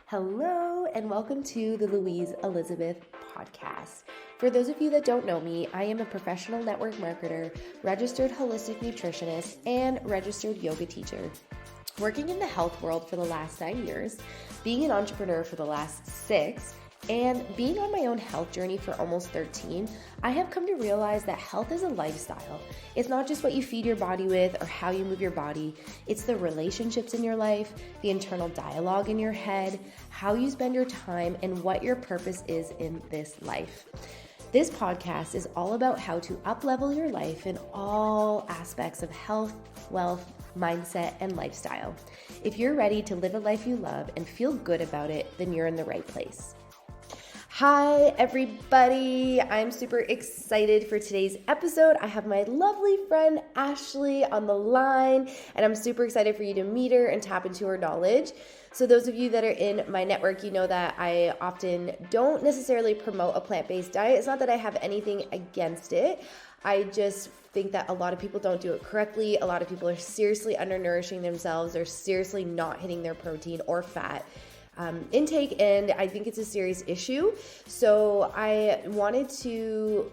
Hello, and welcome to the Louise Elizabeth podcast. For those of you that don't know me, I am a professional network marketer, registered holistic nutritionist, and registered yoga teacher. Working in the health world for the last 9 years, being an entrepreneur for the last 6, and being on my own health journey for almost 13, I have come to realize that health is a lifestyle. It's not just what you feed your body with or how you move your body. It's the relationships in your life, the internal dialogue in your head, how you spend your time, and what your purpose is in this life. This podcast is all about how to up-level your life in all aspects of health, wealth, mindset, and lifestyle. If you're ready to live a life you love and feel good about it, then you're in the right place. Hi, everybody. I'm super excited for today's episode. I have my lovely friend Ashley on the line, and I'm super excited for you to meet her and tap into her knowledge. So those of you that are in my network, you know that I often don't necessarily promote a plant-based diet. It's not that I have anything against it. I just think that a lot of people don't do it correctly. A lot of people are seriously undernourishing themselves. They're seriously not hitting their protein or fat intake, and I think it's a serious issue. So I wanted to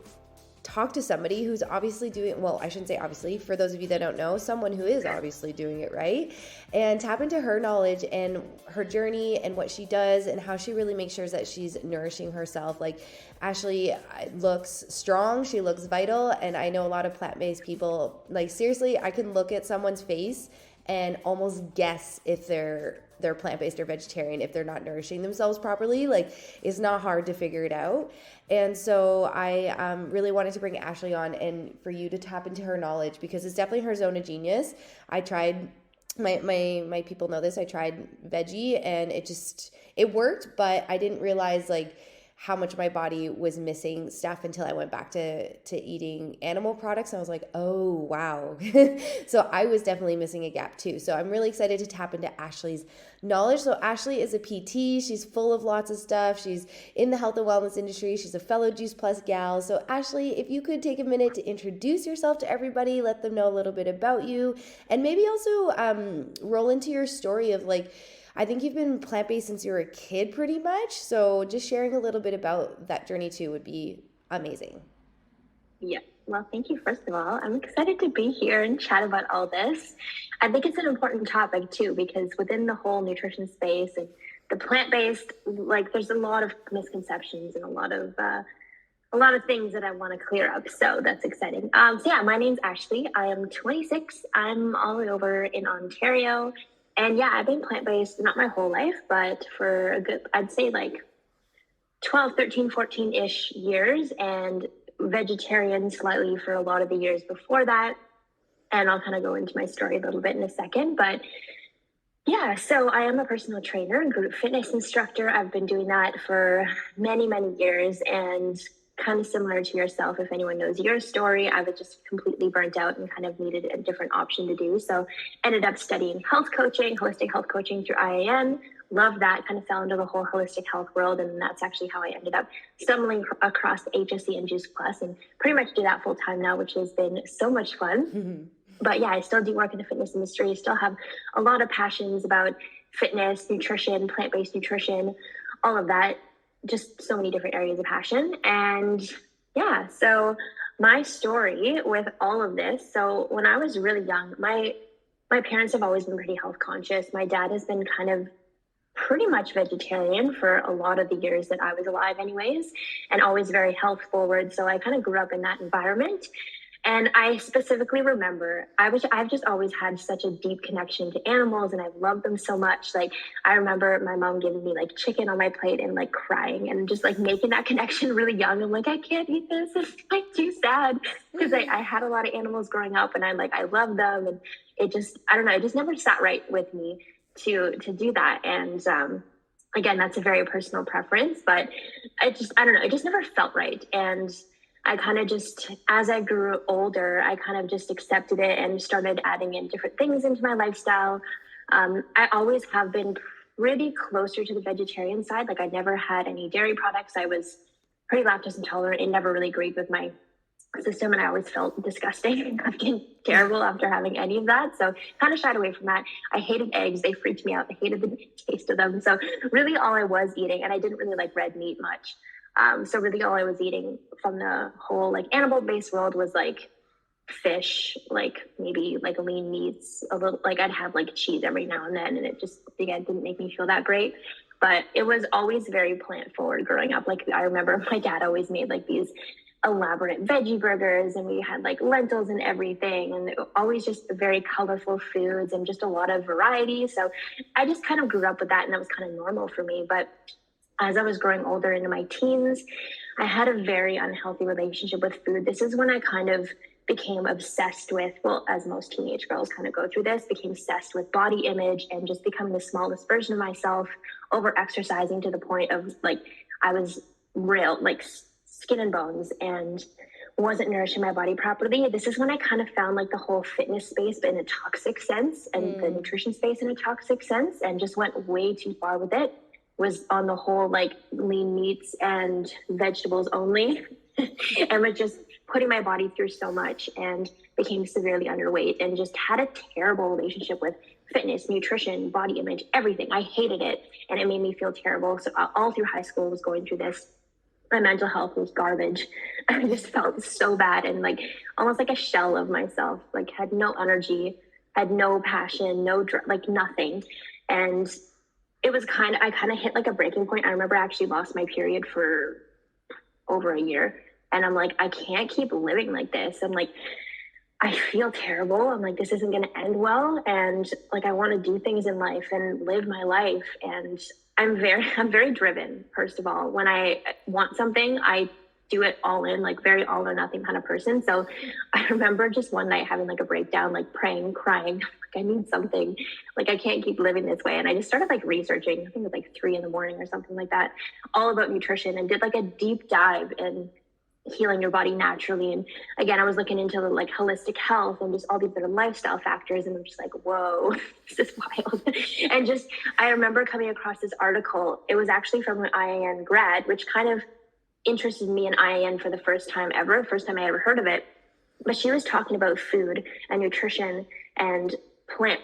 talk to somebody who's obviously doing, well, I shouldn't say obviously, for those of you that don't know, someone who is obviously doing it right, and tap into her knowledge and her journey and what she does and how she really makes sure that she's nourishing herself. Like, Ashley looks strong, she looks vital, and I know a lot of plant-based people, like, seriously, I can look at someone's face and almost guess if they're plant-based or vegetarian if they're not nourishing themselves properly. Like, it's not hard to figure it out. And so I really wanted to bring Ashley on and for you to tap into her knowledge, because it's definitely her zone of genius. I tried, my people know this, I tried veggie and it worked, but I didn't realize like how much my body was missing stuff until I went back to eating animal products. And I was like, oh, wow. So I was definitely missing a gap too. So I'm really excited to tap into Ashley's knowledge. So Ashley is a PT. She's full of lots of stuff. She's in the health and wellness industry. She's a fellow Juice Plus gal. So Ashley, if you could take a minute to introduce yourself to everybody, let them know a little bit about you, and maybe also roll into your story of like, I think you've been plant-based since you were a kid pretty much. So just sharing a little bit about that journey too would be amazing. Yeah. Well, thank you, first of all. I'm excited to be here and chat about all this. I think it's an important topic too, because within the whole nutrition space and the plant-based, like, there's a lot of misconceptions and a lot of things that I want to clear up. So that's exciting. So yeah, my name's Ashley. I am 26. I'm all over in Ontario. And yeah, I've been plant-based, not my whole life, but for a good, I'd say like 12, 13, 14-ish years, and vegetarian slightly for a lot of the years before that. And I'll kind of go into my story a little bit in a second. But yeah, so I am a personal trainer and group fitness instructor. I've been doing that for many, many years, and kind of similar to yourself, if anyone knows your story, I was just completely burnt out and kind of needed a different option to do. So ended up studying health coaching, holistic health coaching through IIN. Love that, kind of fell into the whole holistic health world. And that's actually how I ended up stumbling across HSC and Juice Plus, and pretty much do that full time now, which has been so much fun. Mm-hmm. But yeah, I still do work in the fitness industry. I still have a lot of passions about fitness, nutrition, plant-based nutrition, all of that. Just so many different areas of passion. And yeah, so my story with all of this. So when I was really young, my parents have always been pretty health conscious. My dad has been kind of pretty much vegetarian for a lot of the years that I was alive anyways, and always very health forward. So I kind of grew up in that environment. And I specifically remember, I've just always had such a deep connection to animals, and I've loved them so much. Like, I remember my mom giving me like chicken on my plate and like crying and just like making that connection really young. I'm like, I can't eat this. It's like too sad, because I had a lot of animals growing up, and I love them. And it just, I don't know, it just never sat right with me to do that. And again, that's a very personal preference, but I don't know, it just never felt right. And I kind of just, as I grew older, I kind of just accepted it and started adding in different things into my lifestyle. I always have been pretty closer to the vegetarian side. Like, I never had any dairy products. I was pretty lactose intolerant. It never really agreed with my system, and I always felt disgusting. I felt terrible after having any of that. So kind of shied away from that. I hated eggs. They freaked me out. I hated the taste of them. So really all I was eating, and I didn't really like red meat much. So really all I was eating from the whole like animal-based world was like fish, like maybe like lean meats, a little, like I'd have like cheese every now and then, and it just, again, didn't make me feel that great. But it was always very plant forward growing up. Like I remember my dad always made like these elaborate veggie burgers, and we had like lentils and everything, and always just very colorful foods and just a lot of variety. So I just kind of grew up with that, and that was kind of normal for me. But as I was growing older into my teens, I had a very unhealthy relationship with food. This is when I kind of became obsessed with, well, as most teenage girls kind of go through this, became obsessed with body image and just becoming the smallest version of myself, over exercising to the point of like, I was real, like skin and bones, and wasn't nourishing my body properly. This is when I kind of found like the whole fitness space, but in a toxic sense, and the nutrition space in a toxic sense, and just went way too far with it. Was on the whole like lean meats and vegetables only, and was just putting my body through so much, and became severely underweight, and just had a terrible relationship with fitness, nutrition, body image, everything. I hated it, and it made me feel terrible. So all through high school I was going through this. My mental health was garbage. I just felt so bad, and like almost like a shell of myself, like had no energy, had no passion, like nothing. And it was I kind of hit like a breaking point. I remember I actually lost my period for over a year. And I'm like, I can't keep living like this. I'm like, I feel terrible. I'm like, this isn't going to end well. And like, I want to do things in life and live my life. And I'm very driven, first of all. When I want something, I do it all in, like very all or nothing kind of person. So I remember just one night having like a breakdown, like praying, crying, like I need something, like I can't keep living this way. And I just started like researching, I think it was like 3 a.m. or something like that, all about nutrition, and did like a deep dive in healing your body naturally. And again, I was looking into like holistic health and just all these different lifestyle factors, and I'm just like, whoa, this is wild. And just, I remember coming across this article. It was actually from an IAN grad, which kind of interested me in IAN for the first time I ever heard of it. But she was talking about food and nutrition and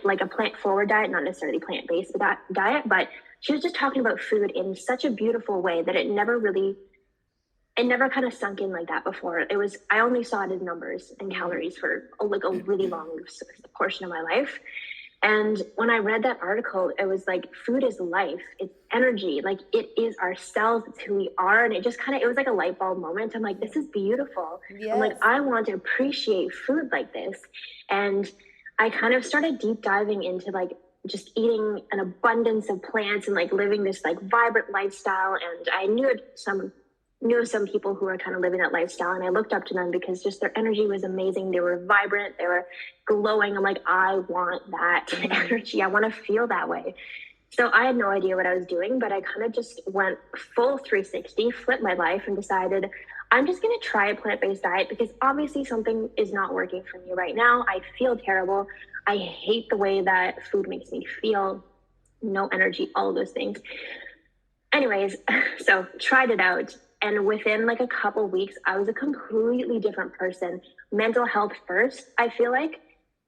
like a plant forward diet, not necessarily plant-based diet, but she was just talking about food in such a beautiful way that it never kind of sunk in like that before. I only saw it as numbers and calories for like a really long portion of my life. And when I read that article, it was like, food is life, it's energy, like it is our cells, it's who we are. And it just it was like a light bulb moment. I'm like, this is beautiful. Yes. I'm like, I want to appreciate food like this. And I kind of started deep diving into like just eating an abundance of plants and like living this like vibrant lifestyle. And I knew some people who were kind of living that lifestyle, and I looked up to them because just their energy was amazing. They were vibrant, they were glowing. I'm like, I want that energy. I want to feel that way. So I had no idea what I was doing, but I kind of just went full 360, flipped my life, and decided I'm just going to try a plant-based diet because obviously something is not working for me right now. I feel terrible. I hate the way that food makes me feel. No energy, all of those things. Anyways, so tried it out. And within like a couple weeks, I was a completely different person. Mental health first, I feel like.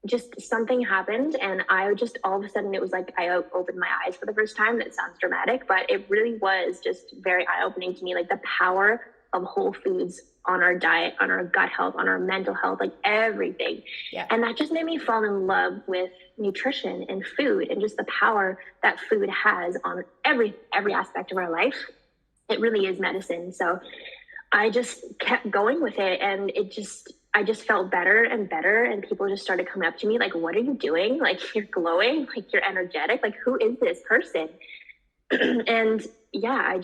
Just something happened, and I just all of a sudden, it was like I opened my eyes for the first time. That sounds dramatic, but it really was just very eye-opening to me, like the power of whole foods on our diet, on our gut health, on our mental health, like everything. Yeah. And that just made me fall in love with nutrition and food, and just the power that food has on every aspect of our life. It really is medicine. So I just kept going with it, and I just felt better and better, and people just started coming up to me like, what are you doing? Like, you're glowing, like you're energetic, like who is this person? And yeah,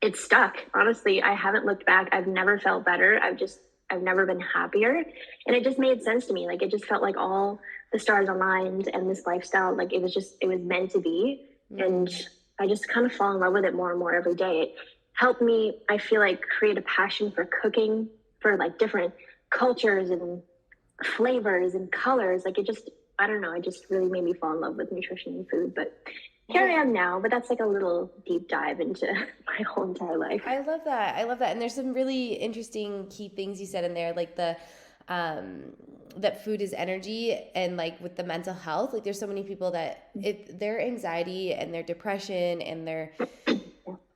it stuck. Honestly, I haven't looked back. I've never felt better. I've never been happier. And it just made sense to me. Like, it just felt like all the stars aligned, and this lifestyle, like it was meant to be. And I just kind of fall in love with it more and more every day. It helped me, I feel like, create a passion for cooking, for like different cultures and flavors and colors. Like it just, I don't know, it just really made me fall in love with nutrition and food. But here I am now, but that's like a little deep dive into my whole entire life. I love that. I love that. And there's some really interesting key things you said in there, like the that food is energy, and like with the mental health, like there's so many people that their anxiety and their depression and their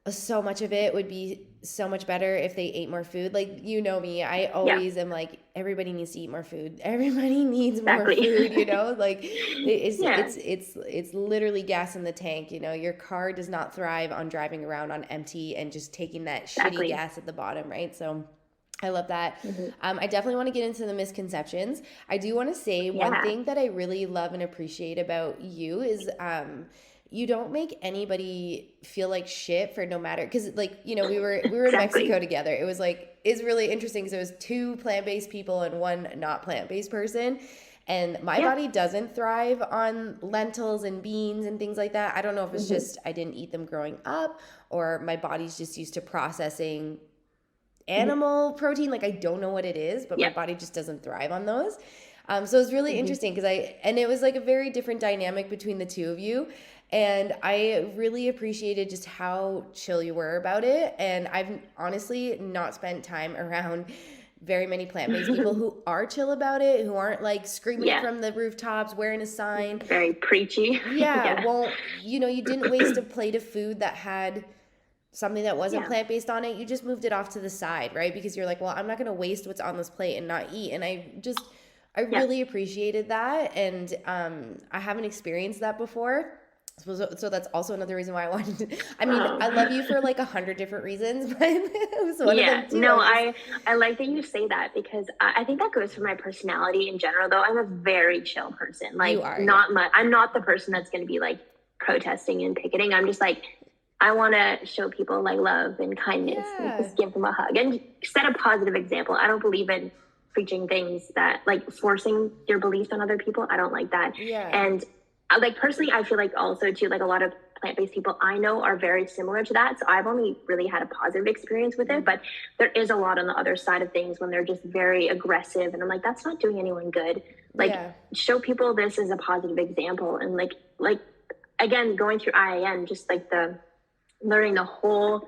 so much of it would be so much better if they ate more food. Like, you know me, I always am like, everybody needs to eat more food. Everybody needs more food, you know, like it's literally gas in the tank. You know, your car does not thrive on driving around on empty and just taking that shitty gas at the bottom. Right. So I love that. I definitely want to get into the misconceptions. I do want to say one thing that I really love and appreciate about you is, you don't make anybody feel like shit for no matter, because like, you know, we were in Mexico together. It was like, it's really interesting because it was 2 plant-based people and 1 not plant-based person. And my body doesn't thrive on lentils and beans and things like that. I don't know if it's just I didn't eat them growing up, or my body's just used to processing animal protein. Like, I don't know what it is, but my body just doesn't thrive on those. So it's really interesting because it was like a very different dynamic between the 2 of you. And I really appreciated just how chill you were about it. And I've honestly not spent time around very many plant-based people who are chill about it, who aren't like screaming from the rooftops, wearing a sign. Very preachy. Well, you know, you didn't waste a plate of food that had something that wasn't plant-based on it. You just moved it off to the side, right? Because you're like, well, I'm not going to waste what's on this plate and not eat. And I really appreciated that. And I haven't experienced that before. So that's also another reason why I wanted to, I mean, I love you for like 100 different reasons, but it was one of them too. No, I like that you say that, because I think that goes for my personality in general, though. I'm a very chill person. Like, you are, not much. I'm not the person that's going to be like protesting and picketing. I'm just like, I want to show people like love and kindness and just give them a hug and set a positive example. I don't believe in preaching things that like forcing your beliefs on other people. I don't like that. And like personally, I feel like also too, like a lot of plant-based people I know are very similar to that. So I've only really had a positive experience with it, but there is a lot on the other side of things when they're just very aggressive. And I'm like, that's not doing anyone good. Like, show people this as a positive example. And like, again, going through IIN, just like learning the whole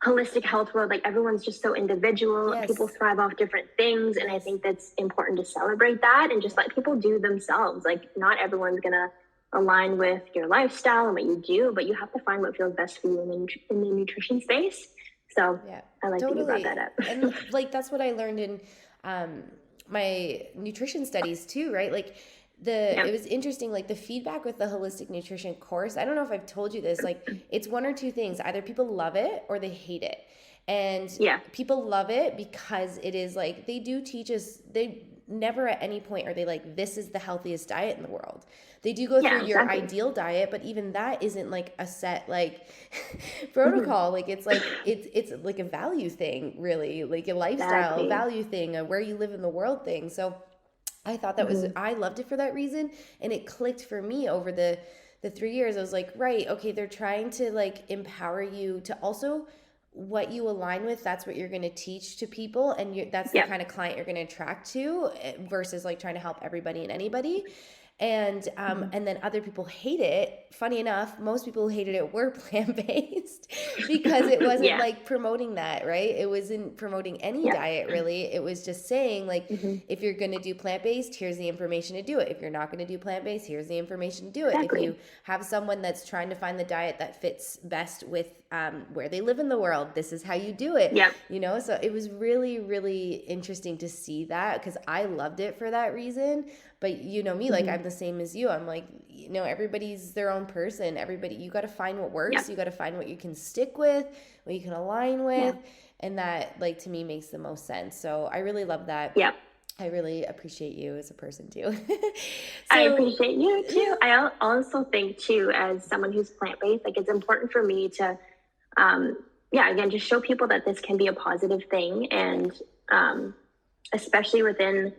holistic health world, like everyone's just so individual. People thrive off different things. And I think that's important to celebrate that and just let people do themselves. Like, not everyone's going to align with your lifestyle and what you do, but you have to find what feels best for you in the nutrition space. So I like that you brought that up. And like, that's what I learned in my nutrition studies too, right? Like it was interesting, like the feedback with the holistic nutrition course. I don't know if I've told you this, like it's 1 or 2 things. Either people love it or they hate it. And people love it because it is like, they do teach us, they never at any point are they like, this is the healthiest diet in the world. They do go through your ideal diet, but even that isn't like a set like protocol. Like it's like it's like a value thing, really, like a lifestyle value thing, a where you live in the world thing. So I thought that was, I loved it for that reason, and it clicked for me over the 3 years. I was like, right, okay, they're trying to like empower you to also what you align with, that's what you're going to teach to people, and that's the kind of client you're going to attract to, versus like trying to help everybody and anybody. And then other people hate it. Funny enough, most people who hated it were plant-based because it wasn't like promoting that, right? It wasn't promoting any diet really. It was just saying like, if you're going to do plant-based, here's the information to do it. If you're not going to do plant-based, here's the information to do it. If you have someone that's trying to find the diet that fits best with where they live in the world, this is how you do it. You know, so it was really, really interesting to see that, because I loved it for that reason. But you know me, like I'm the same as you. I'm like, you know, everybody's their own person. Everybody, you got to find what works. You got to find what you can stick with, what you can align with. And that, like, to me makes the most sense. So I really love that. I really appreciate you as a person too. I appreciate you too. I also think too, as someone who's plant-based, like it's important for me to, again, just show people that this can be a positive thing. And especially within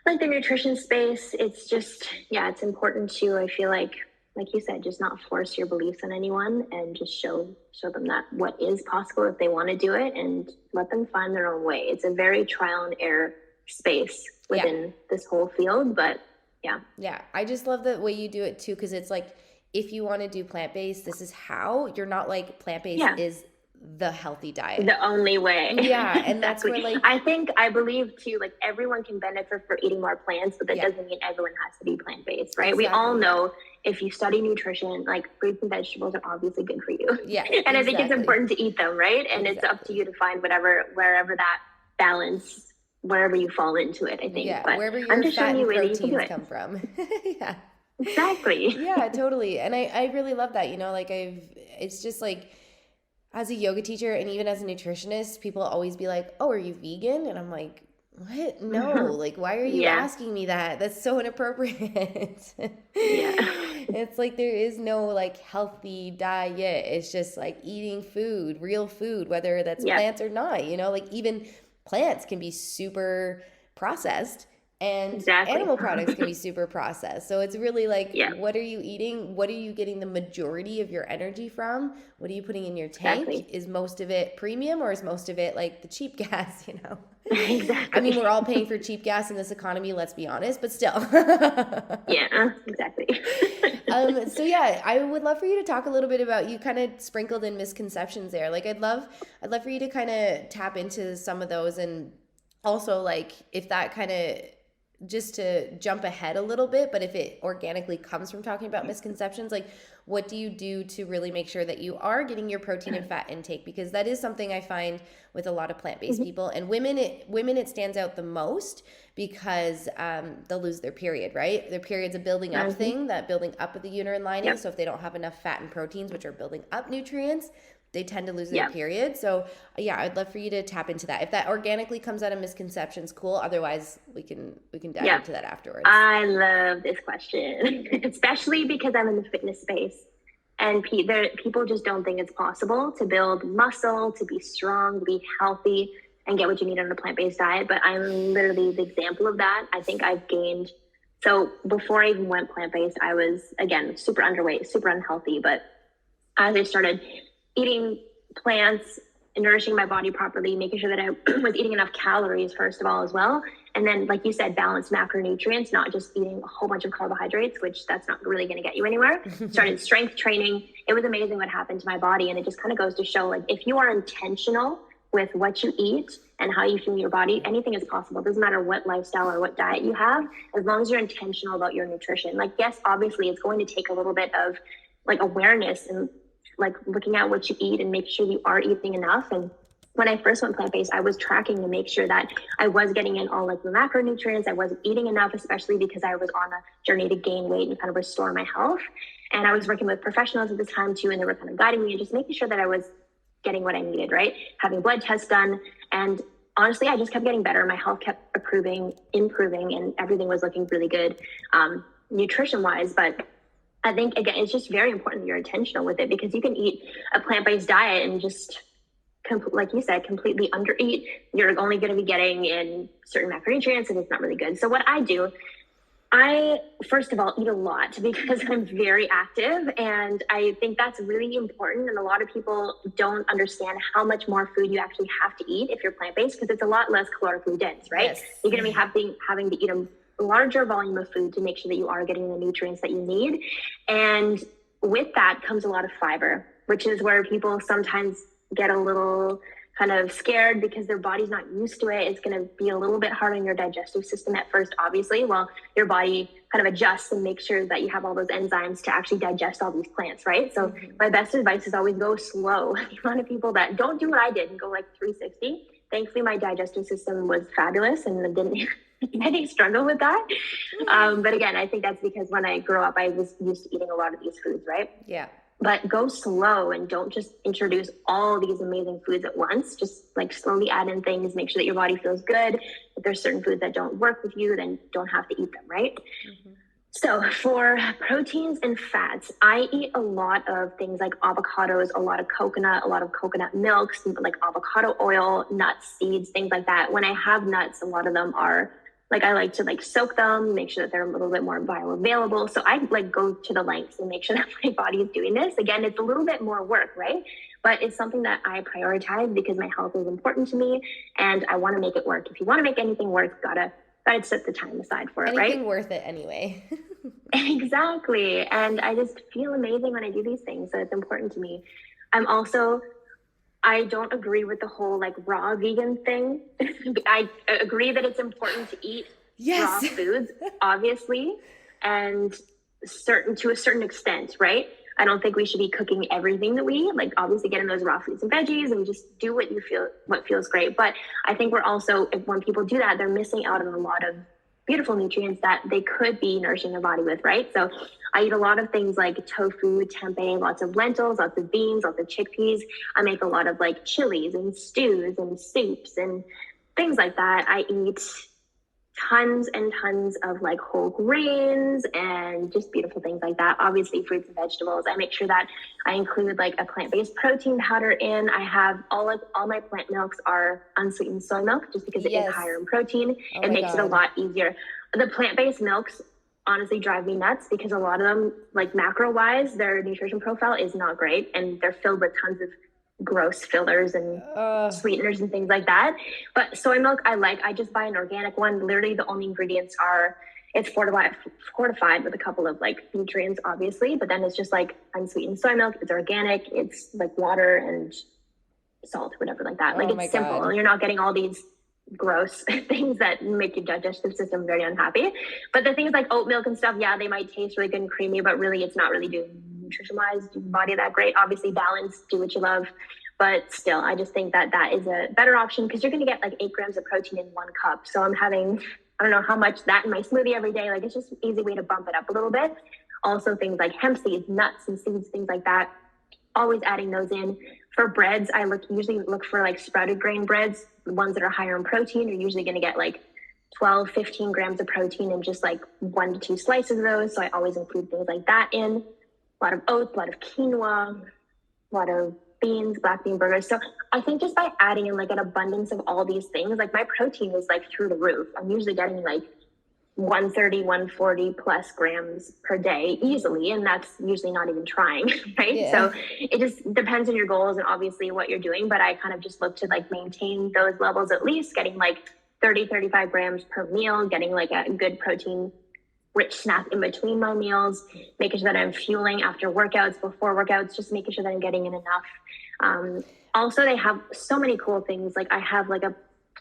like the nutrition space, it's just, it's important to, I feel like you said, just not force your beliefs on anyone, and just show them that what is possible if they want to do it, and let them find their own way. It's a very trial and error space within this whole field, but I just love the way you do it too, because it's like, if you want to do plant-based, this is how. You're not like plant-based Yeah. is the healthy diet. The only way. Yeah. And that's Exactly. where like, I believe too, like everyone can benefit from eating more plants, but that Yeah. doesn't mean everyone has to be plant-based, right? We all Exactly, know if you study nutrition, like fruits and vegetables are obviously good for you. Yeah, And I think it's exactly. important to eat them, right? And it's up to you to find wherever that balance, wherever you fall into it, I think. Yeah, But wherever I'm your just fat showing and you where you can do proteins it. come from. Yeah. Exactly. Yeah, totally. And I really love that, you know, like it's just like, as a yoga teacher and even as a nutritionist, people always be like, "Oh, are you vegan?" And I'm like, "What? No. Like, why are you Yeah. asking me that? That's so inappropriate." Yeah. It's like there is no like healthy diet. It's just like eating food, real food, whether that's Yep. plants or not, you know, like even plants can be super processed and Exactly. animal products can be super processed. So it's really like, Yeah. what are you eating? What are you getting the majority of your energy from? What are you putting in your tank? Exactly. Is most of it premium or is most of it like the cheap gas, you know? Exactly. I mean, we're all paying for cheap gas in this economy, let's be honest, but still. Yeah, exactly. So yeah, I would love for you to talk a little bit about, you kind of sprinkled in misconceptions there. Like I'd love for you to kind of tap into some of those, and also like if that kind of, just to jump ahead a little bit, but if it organically comes from talking about misconceptions, like what do you do to really make sure that you are getting your protein and fat intake? Because that is something I find with a lot of plant-based people, and women it stands out the most because they'll lose their period, right? Their period's a building up thing, that building up of the uterine lining. Yep. So if they don't have enough fat and proteins, which are building up nutrients, they tend to lose their Yep. period. So yeah, I'd love for you to tap into that. If that organically comes out of misconceptions, cool. Otherwise, we can dive Yeah. into that afterwards. I love this question, especially because I'm in the fitness space, and people just don't think it's possible to build muscle, to be strong, to be healthy, and get what you need on a plant-based diet. But I'm literally the example of that. I think I've gained. So before I even went plant-based, I was, again, super underweight, super unhealthy. But as I started eating plants, nourishing my body properly, making sure that I was eating enough calories, first of all, as well. And then, like you said, balanced macronutrients, not just eating a whole bunch of carbohydrates, which that's not really going to get you anywhere. Started strength training. It was amazing what happened to my body. And it just kind of goes to show, like, if you are intentional with what you eat and how you fuel your body, anything is possible. It doesn't matter what lifestyle or what diet you have, as long as you're intentional about your nutrition. Like, yes, obviously it's going to take a little bit of like awareness and like looking at what you eat and make sure you are eating enough. And when I first went plant-based, I was tracking to make sure that I was getting in all like the macronutrients. I wasn't eating enough, especially because I was on a journey to gain weight and kind of restore my health. And I was working with professionals at the time too, and they were kind of guiding me and just making sure that I was getting what I needed, right? Having blood tests done. And honestly, I just kept getting better. My health kept improving, and everything was looking really good nutrition-wise. But I think, again, it's just very important that you're intentional with it, because you can eat a plant-based diet and just, like you said, completely undereat. You're only going to be getting in certain macronutrients, and it's not really good. So what I do, I, first of all, eat a lot because I'm very active, and I think that's really important. And a lot of people don't understand how much more food you actually have to eat if you're plant-based, because it's a lot less calorically dense, right? Yes. You're going to be having to eat a larger volume of food to make sure that you are getting the nutrients that you need. And with that comes a lot of fiber, which is where people sometimes get a little kind of scared because their body's not used to it. It's going to be a little bit hard on your digestive system at first, obviously, while your body kind of adjusts and makes sure that you have all those enzymes to actually digest all these plants, right? So my best advice is always go slow. A lot of people that don't do what I did and go like 360. Thankfully, my digestive system was fabulous and I didn't struggle with that. But again, I think that's because when I grew up, I was used to eating a lot of these foods, right? Yeah. But go slow and don't just introduce all these amazing foods at once. Just like slowly add in things, make sure that your body feels good. If there's certain foods that don't work with you, then don't have to eat them, right? Mm-hmm. So for proteins and fats, I eat a lot of things like avocados, a lot of coconut milks, like avocado oil, nuts, seeds, things like that. When I have nuts, a lot of them are like, I like to like soak them, make sure that they're a little bit more bioavailable. So I like go to the lengths and make sure that my body is doing this. Again, it's a little bit more work, right? But it's something that I prioritize because my health is important to me and I want to make it work. If you want to make anything work, gotta but I'd set the time aside for it, Anything right? worth it anyway. Exactly. And I just feel amazing when I do these things. So it's important to me. I don't agree with the whole like raw vegan thing. I agree that it's important to eat raw Yes. foods, obviously, and to a certain extent, right? I don't think we should be cooking everything that we eat. Like obviously getting those raw fruits and veggies and just do what feels great. But I think we're also, when people do that, they're missing out on a lot of beautiful nutrients that they could be nourishing their body with, right? So I eat a lot of things like tofu, tempeh, lots of lentils, lots of beans, lots of chickpeas. I make a lot of like chilies and stews and soups and things like that. I eat tons and tons of like whole grains and just beautiful things like that. Obviously, fruits and vegetables. I make sure that I include like a plant-based protein powder in. I have all my plant milks are unsweetened soy milk just because it is Yes. higher in protein. Oh It my makes it a God. lot easier. The plant-based milks honestly drive me nuts because a lot of them, like macro-wise, their nutrition profile is not great and they're filled with tons of gross fillers and sweeteners and things like that. But soy milk, I just buy an organic one. Literally the only ingredients are, it's fortified with a couple of like nutrients, obviously, but then it's just like unsweetened soy milk. It's organic. It's like water and salt, whatever like that. Like Oh my it's simple. God. You're not getting all these gross things that make your digestive system very unhappy. But the things like oat milk and stuff, yeah, they might taste really good and creamy, but really it's not really doing nutrition wise your body that great. Obviously balance, do what you love, but still I just think that that is a better option because you're going to get like 8 grams of protein in 1 cup. So I'm having, I don't know how much that in my smoothie every day. Like it's just an easy way to bump it up a little bit. Also things like hemp seeds, nuts and seeds, things like that, always adding those in. For breads, I usually look for like sprouted grain breads. The ones that are higher in protein are usually going to get like 12, 15 grams of protein in just like 1 to 2 slices of those. So I always include things like that in. A lot of oats, a lot of quinoa, a lot of beans, black bean burgers. So I think just by adding in like an abundance of all these things, like my protein is like through the roof. I'm usually getting like 130, 140 plus grams per day easily. And that's usually not even trying, right? Yeah. So it just depends on your goals and obviously what you're doing. But I kind of just look to like maintain those levels, at least getting like 30, 35 grams per meal, getting like a good protein rich snack in between my meals, making sure that I'm fueling after workouts, before workouts, just making sure that I'm getting in enough. Also, they have so many cool things. Like I have like a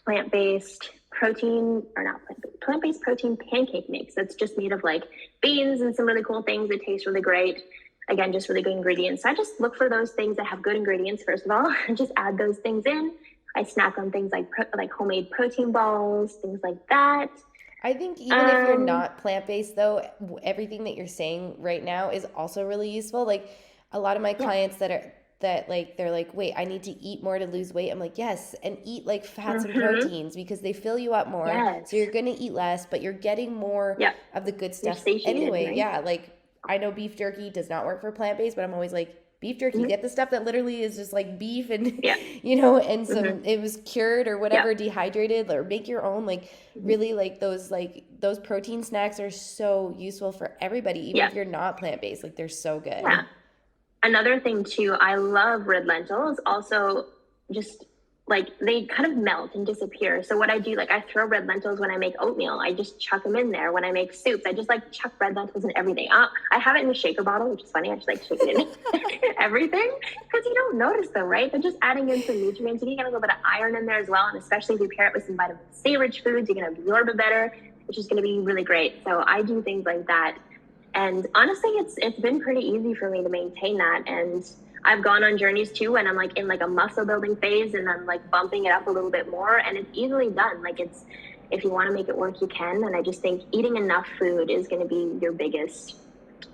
plant-based protein, or not plant-based protein pancake mix that's just made of like beans and some really cool things. It tastes really great. Again, just really good ingredients. So I just look for those things that have good ingredients, first of all, and just add those things in. I snack on things like homemade protein balls, things like that. I think even if you're not plant-based though, everything that you're saying right now is also really useful. Like a lot of my clients that like they're like, wait, I need to eat more to lose weight. I'm like, yes, and eat like fats and proteins because they fill you up more. Yes. So you're gonna eat less, but you're getting more of the good stuff satiated, anyway. right? Yeah, like I know beef jerky does not work for plant-based, but I'm always like, beef jerky, get the stuff that literally is just like beef and you know, and some it was cured or whatever, dehydrated, or make your own. Like really, like those protein snacks are so useful for everybody, even if you're not plant-based. Like they're so good. Yeah. Another thing too, I love red lentils. Also, just like they kind of melt and disappear. So what I do, like I throw red lentils when I make oatmeal. I just chuck them in there. When I make soups, I just like chuck red lentils in everything. I have it in a shaker bottle, which is funny. I just like shake it in everything because you don't notice them, right? They're just adding in some nutrients. You can get a little bit of iron in there as well. And especially if you pair it with some vitamin C rich foods, you can absorb it better, which is going to be really great. So I do things like that. And honestly, it's been pretty easy for me to maintain that. And I've gone on journeys too when I'm like in like a muscle building phase and I'm like bumping it up a little bit more, and it's easily done. Like if you want to make it work, you can. And I just think eating enough food is going to be your biggest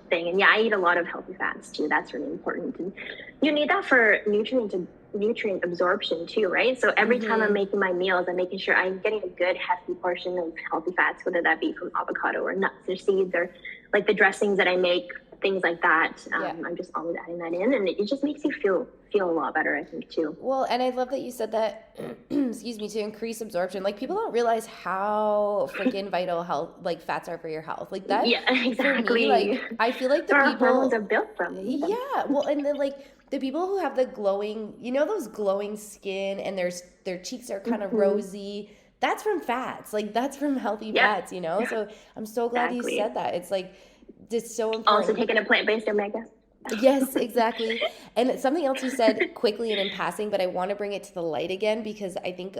thing. And yeah, I eat a lot of healthy fats too. That's really important. And you need that for nutrient absorption too, right? So every time I'm making my meals, I'm making sure I'm getting a good hefty portion of healthy fats, whether that be from avocado or nuts or seeds or like the dressings that I make, things like that. I'm just always adding that in, and it just makes you feel a lot better, I think, too. Well, and I love that you said that, excuse me, to increase absorption. Like people don't realize how freaking vital health, like fats are for your health. Like that. Yeah, exactly. For me, like I feel like the people hormones are built from. Yeah. Well, and then like the people who have the glowing, you know, those glowing skin and their cheeks are kind of rosy. that's from fats. Like that's from healthy fats, you know? So I'm so glad you said that. It's like, it's so important. Also taking a plant-based omega. Yes, exactly. And something else you said quickly and in passing, but I want to bring it to the light again because I think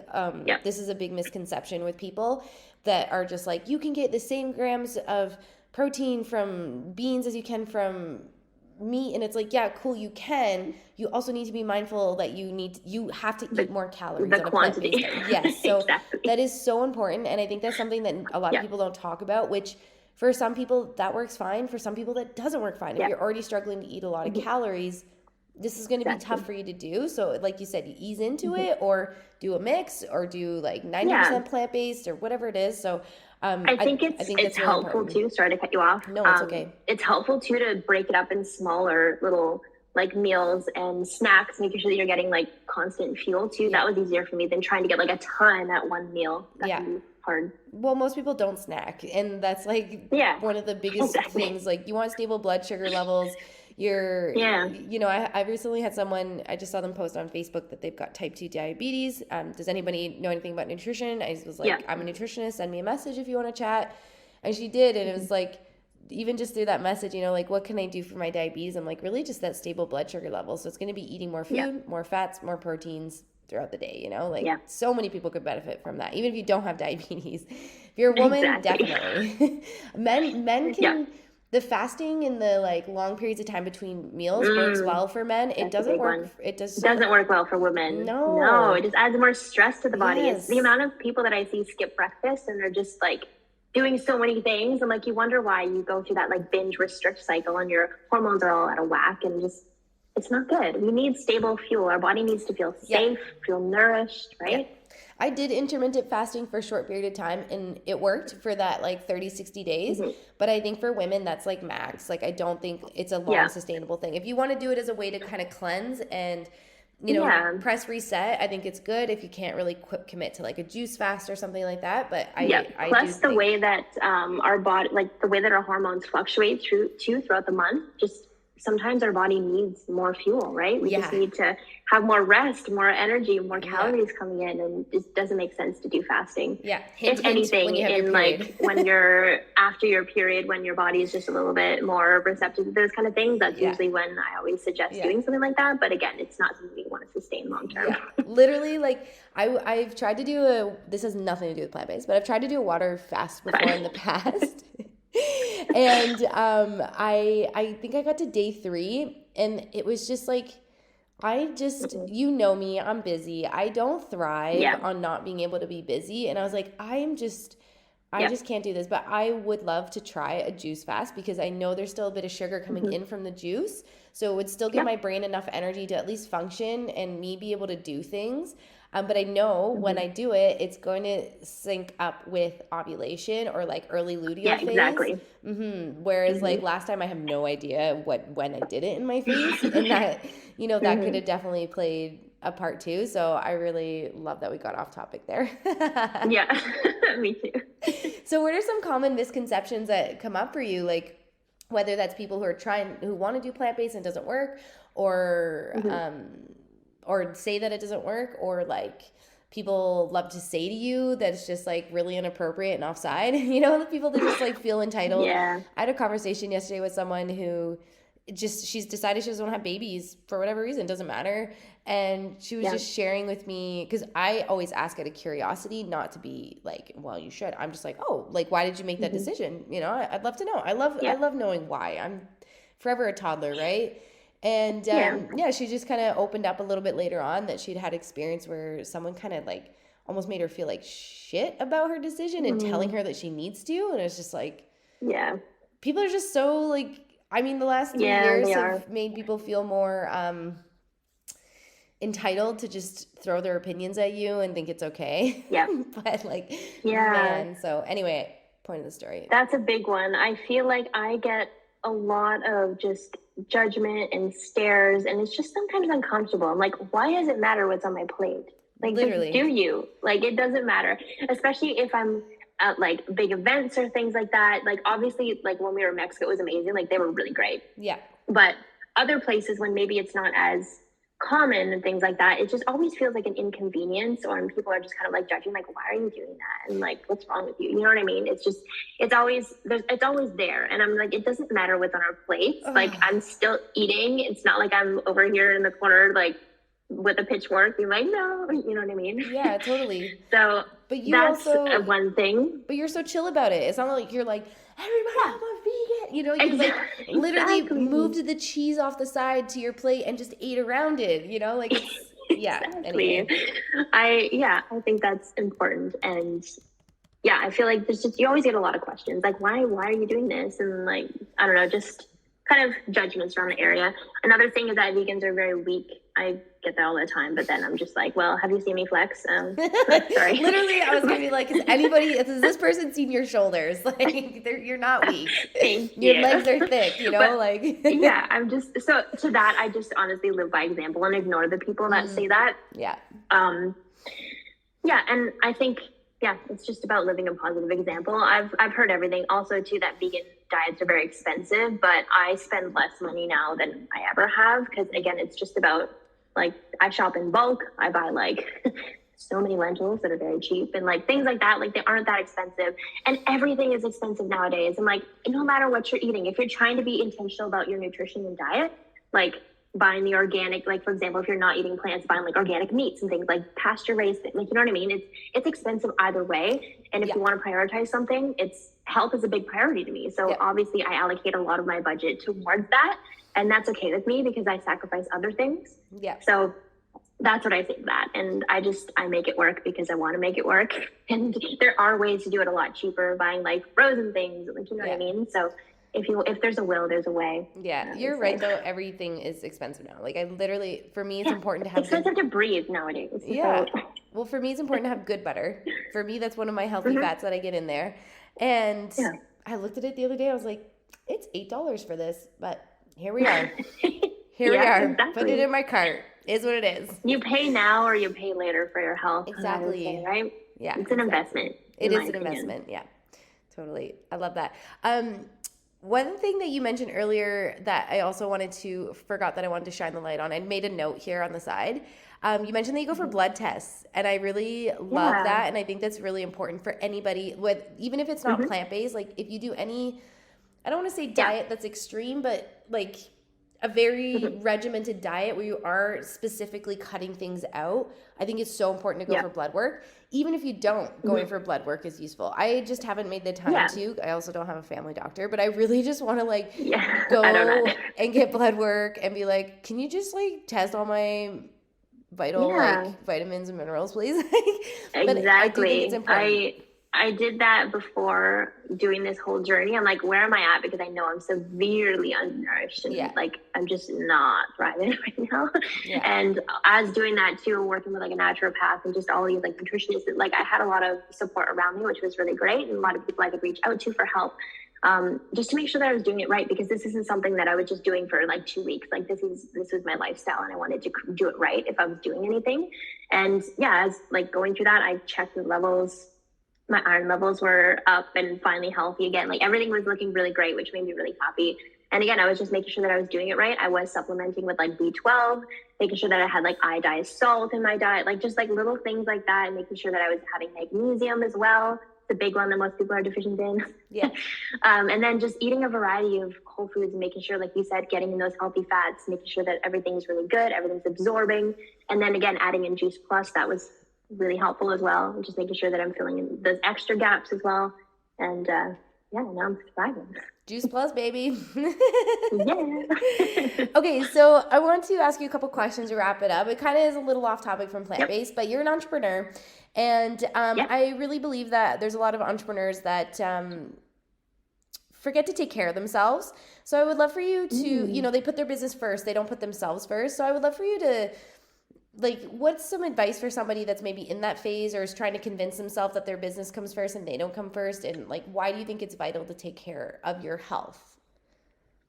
this is a big misconception with people that are just like, you can get the same grams of protein from beans as you can from meat. And it's like, yeah, cool, you can. You also need to be mindful that you have to eat more calories. The quantity. Yes. So exactly. That is so important. And I think that's something that a lot of people don't talk about, which for some people that works fine. For some people that doesn't work fine. If you're already struggling to eat a lot of calories, this is going to be tough for you to do. So like you said, you ease into it or do a mix or do like 90% plant-based or whatever it is. So I think it's really helpful important. Too. Sorry to cut you off. No, it's okay. It's helpful too to break it up in smaller little like meals and snacks, making sure that you're getting like constant fuel too. That was easier for me than trying to get like a ton at one meal. That can be hard. Well, most people don't snack, and that's like one of the biggest things. Like you want stable blood sugar levels. You know, I recently had someone, I just saw them post on Facebook that they've got type 2 diabetes. Does anybody know anything about nutrition? I was like, I'm a nutritionist, send me a message if you want to chat. And she did. And it was like, even just through that message, you know, like what can I do for my diabetes? I'm like, really just that stable blood sugar level. So it's going to be eating more food, more fats, more proteins throughout the day, you know, like so many people could benefit from that. Even if you don't have diabetes, if you're a woman, definitely. men can, the fasting in the like long periods of time between meals works well for men. It doesn't work. It doesn't work well for women. No, it just adds more stress to the body. It's the amount of people that I see skip breakfast and they're just like doing so many things. And like, you wonder why you go through that like binge restrict cycle and your hormones are all out of whack and just, it's not good. We need stable fuel. Our body needs to feel safe, feel nourished, right? Yeah. I did intermittent fasting for a short period of time and it worked for that like 30, 60 days. But I think for women, that's like max. Like, I don't think it's a long sustainable thing. If you want to do it as a way to kind of cleanse and, you know, press reset, I think it's good if you can't really commit to like a juice fast or something like that. But plus the way that our body, like the way that our hormones fluctuate throughout the month, just sometimes our body needs more fuel, right? We just need to have more rest, more energy, more calories coming in, and it doesn't make sense to do fasting. If anything, in like when you're after your period, when your body is just a little bit more receptive to those kind of things, that's usually when I always suggest doing something like that. But again, it's not something you want to sustain long term. Literally, like I've tried to do this has nothing to do with plant-based, but I've tried to do a water fast before in the past. And I think I got to day 3 and it was just like, I just, you know me, I'm busy. I don't thrive on not being able to be busy. And I was like, I just can't do this. But I would love to try a juice fast because I know there's still a bit of sugar coming in from the juice. So it would still give my brain enough energy to at least function and me be able to do things. But I know when I do it, it's going to sync up with ovulation or like early luteal phase. Exactly. Whereas like last time I have no idea when I did it in my phase, and that, you know, that could have definitely played a part too. So I really love that we got off topic there. Me too. So what are some common misconceptions that come up for you? Like whether that's people who want to do plant-based and it doesn't work, or say that it doesn't work, or like people love to say to you that it's just like really inappropriate and offside, you know, the people that just like feel entitled. I had a conversation yesterday with someone who she's decided she doesn't want to have babies for whatever reason, doesn't matter. And she was just sharing with me, because I always ask out of curiosity, not to be like, well, you should. I'm just like, oh, like, why did you make that decision? You know, I'd love to know. I love knowing why. I'm forever a toddler, right? And she just kind of opened up a little bit later on that she'd had experience where someone kind of like almost made her feel like shit about her decision and telling her that she needs to. And it's just like, people are just so like, I mean, the last 3 years have made people feel more entitled to just throw their opinions at you and think it's okay. But like, man. So anyway, point of the story. That's a big one. I feel like I get a lot of just judgment and stares, and it's just sometimes uncomfortable. I'm like, why does it matter what's on my plate? Like, literally, do you? Like, it doesn't matter, especially if I'm at like big events or things like that. Like, obviously, like when we were in Mexico, it was amazing. Like, they were really great. But other places, when maybe it's not as common and things like that, it just always feels like an inconvenience, or people are just kind of like judging, like, why are you doing that? And like, what's wrong with you? You know what I mean? It's always there. And I'm like, it doesn't matter what's on our plates. Like, I'm still eating. It's not like I'm over here in the corner, like with a pitchfork being like, no, you know what I mean? Yeah, totally. So but you that's also, one thing. but you're so chill about it. It's not like you're like, everybody have a vegan. You know, you like literally moved the cheese off the side to your plate and just ate around it. You know, like it's exactly. Anyway. I think that's important. And yeah, I feel like there's just, you always get a lot of questions like, why are you doing this? And like, I don't know, just kind of judgments around the area. Another thing is that vegans are very weak. I get that all the time, but then I'm just like, well, have you seen me flex? Sorry. Literally, I was gonna be like, has this person seen your shoulders? Like, you're not weak. Your legs are thick, you know, but, like. Yeah, I'm just, so to that, I just honestly live by example and ignore the people that say that. Yeah. Yeah, and I think, yeah, it's just about living a positive example. I've heard everything. Also, too, that vegan diets are very expensive, but I spend less money now than I ever have because, again, it's just about, like, I shop in bulk. I buy, like, so many lentils that are very cheap and, like, things like that. Like, they aren't that expensive. And everything is expensive nowadays. And, like, no matter what you're eating, if you're trying to be intentional about your nutrition and diet, like, buying the organic, like, for example, if you're not eating plants, buying like organic meats and things, like pasture raised, like, you know what I mean? It's expensive either way. And if you want to prioritize something, health is a big priority to me. So obviously I allocate a lot of my budget towards that, and that's okay with me because I sacrifice other things. Yeah. So that's what I think of that. And I make it work because I want to make it work. And there are ways to do it a lot cheaper, buying like frozen things, like, you know what I mean? So if there's a will, there's a way. Yeah, you're right though. Everything is expensive now. Like, I literally, for me, it's important to have. It's expensive to breathe nowadays. Yeah. Well, for me, it's important to have good butter. For me, that's one of my healthy fats that I get in there. And I looked at it the other day. I was like, it's $8 for this, but here we are. Here we are. Exactly. Put it in my cart. Is what it is. You pay now or you pay later for your health. Exactly. Say, right? Yeah. It's an investment. It is an investment. Yeah. Totally. I love that. One thing that you mentioned earlier that I also forgot that I wanted to shine the light on, I made a note here on the side. You mentioned that you go for blood tests, and I really love that. And I think that's really important for anybody even if it's not plant-based, like if you do any, I don't want to say diet that's extreme, but like a very regimented diet where you are specifically cutting things out, I think it's so important to go for blood work. Even if you don't, going for blood work is useful. I just haven't made the time to. I also don't have a family doctor, but I really just want to like go and get blood work and be like, can you just like test all my like vitamins and minerals, please? But exactly. I do think it's important. I did that before doing this whole journey. I'm like, where am I at? Because I know I'm severely undernourished and like I'm just not thriving right now. Yeah. And as doing that too, working with like a naturopath and just all these like nutritionists, like I had a lot of support around me, which was really great, and a lot of people I could reach out to for help. Just to make sure that I was doing it right, because this isn't something that I was just doing for like 2 weeks. Like this was my lifestyle, and I wanted to do it right if I was doing anything. And as like going through that, I checked the levels. My iron levels were up and finally healthy again. Like everything was looking really great, which made me really happy. And again, I was just making sure that I was doing it right. I was supplementing with like B12, making sure that I had like iodized salt in my diet, like just like little things like that, and making sure that I was having magnesium as well. The big one that most people are deficient in. Yeah. And then just eating a variety of whole foods and making sure, like you said, getting in those healthy fats, making sure that everything's really good, everything's absorbing. And then again, adding in Juice Plus, that was really helpful as well. Just making sure that I'm filling in those extra gaps as well. And now I'm thriving. Juice Plus, baby. Yeah. Okay, so I want to ask you a couple questions to wrap it up. It kind of is a little off topic from plant-based, but you're an entrepreneur. And I really believe that there's a lot of entrepreneurs that forget to take care of themselves. So I would love for you to, they put their business first. They don't put themselves first. So I would love for you to, like, what's some advice for somebody that's maybe in that phase or is trying to convince themselves that their business comes first and they don't come first? And like, why do you think it's vital to take care of your health?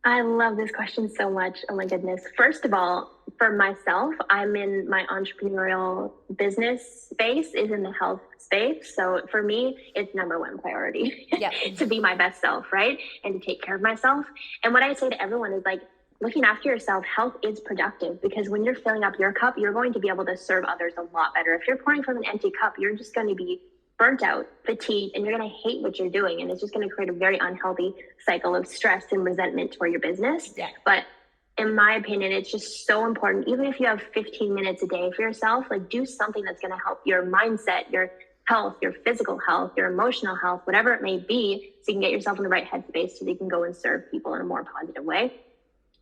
I love this question so much. Oh my goodness. First of all, for myself, I'm in my entrepreneurial business space is in the health space. So for me, it's number one priority to be my best self, right? And to take care of myself. And what I say to everyone is like looking after yourself, health is productive, because when you're filling up your cup, you're going to be able to serve others a lot better. If you're pouring from an empty cup, you're just going to be burnt out, fatigued, and you're going to hate what you're doing. And it's just going to create a very unhealthy cycle of stress and resentment for your business. Yeah. But in my opinion, it's just so important. Even if you have 15 minutes a day for yourself, like do something that's going to help your mindset, your health, your physical health, your emotional health, whatever it may be, so you can get yourself in the right headspace so that you can go and serve people in a more positive way.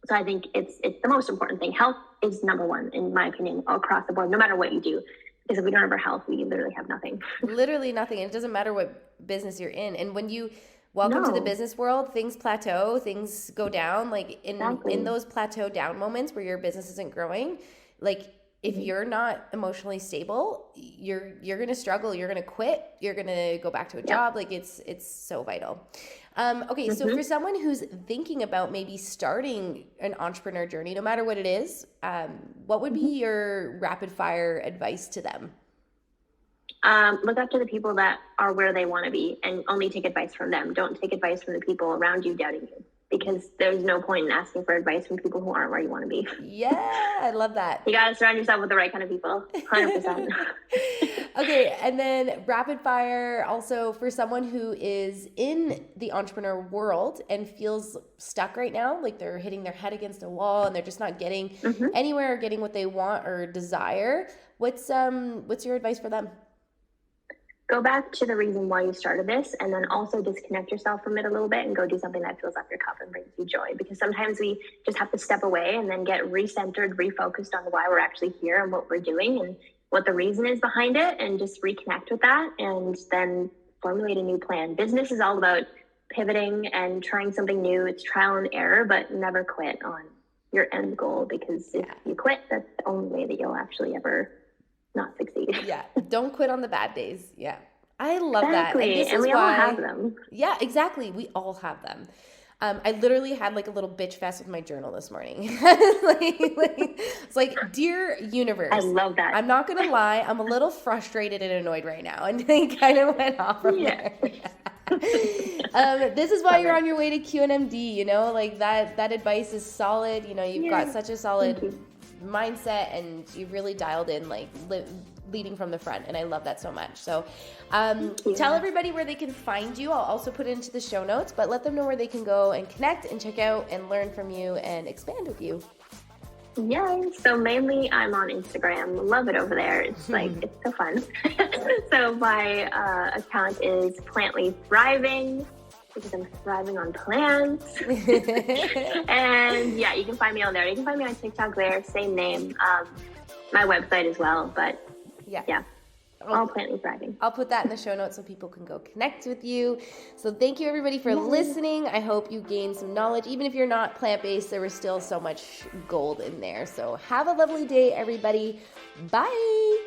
So I think it's the most important thing. Health is number one, in my opinion, all across the board, no matter what you do. Because if we don't have our health, we literally have nothing. Literally nothing. And it doesn't matter what business you're in. And when you welcome to the business world, things plateau, things go down. Like in those plateau down moments where your business isn't growing, like if you're not emotionally stable, you're going to struggle. You're going to quit. You're going to go back to a job. Like it's so vital. Okay. So for someone who's thinking about maybe starting an entrepreneur journey, no matter what it is, what would be your rapid fire advice to them? Look up to the people that are where they want to be and only take advice from them. Don't take advice from the people around you doubting you, because there's no point in asking for advice from people who aren't where you want to be. Yeah, I love that. You got to surround yourself with the right kind of people, 100%. Okay, and then rapid fire also for someone who is in the entrepreneur world and feels stuck right now, like they're hitting their head against a wall and they're just not getting anywhere or getting what they want or desire. What's your advice for them? Go back to the reason why you started this, and then also disconnect yourself from it a little bit and go do something that fills up your cup and brings you joy. Because sometimes we just have to step away and then get recentered, refocused on why we're actually here and what we're doing and what the reason is behind it, and just reconnect with that and then formulate a new plan. Business is all about pivoting and trying something new. It's trial and error, but never quit on your end goal, because if you quit, that's the only way that you'll actually ever not succeed. Yeah. Don't quit on the bad days. Yeah. I love exactly. that. And we all have them. Yeah, exactly. We all have them. I literally had like a little bitch fest with my journal this morning. It's like, dear universe. I love that. I'm not going to lie. I'm a little frustrated and annoyed right now. And they kind of went off from there. This is why you're on your way to QNMD, you know, like that advice is solid. You know, you've got such a solid mindset and you've really dialed in, like leading from the front, and I love that so much. So tell everybody where they can find you. I'll also put it into the show notes, but let them know where they can go and connect and check out and learn from you and expand with you. Yeah, so mainly I'm on Instagram. Love it over there. It's like, it's so fun. So my account is Plantly Thriving, because I'm thriving on plants. And yeah, you can find me on there. You can find me on TikTok there, same name. My website as well, but yeah. All Plantly Thriving. I'll put that in the show notes so people can go connect with you. So thank you everybody for listening. I hope you gained some knowledge. Even if you're not plant-based, there was still so much gold in there. So have a lovely day, everybody. Bye.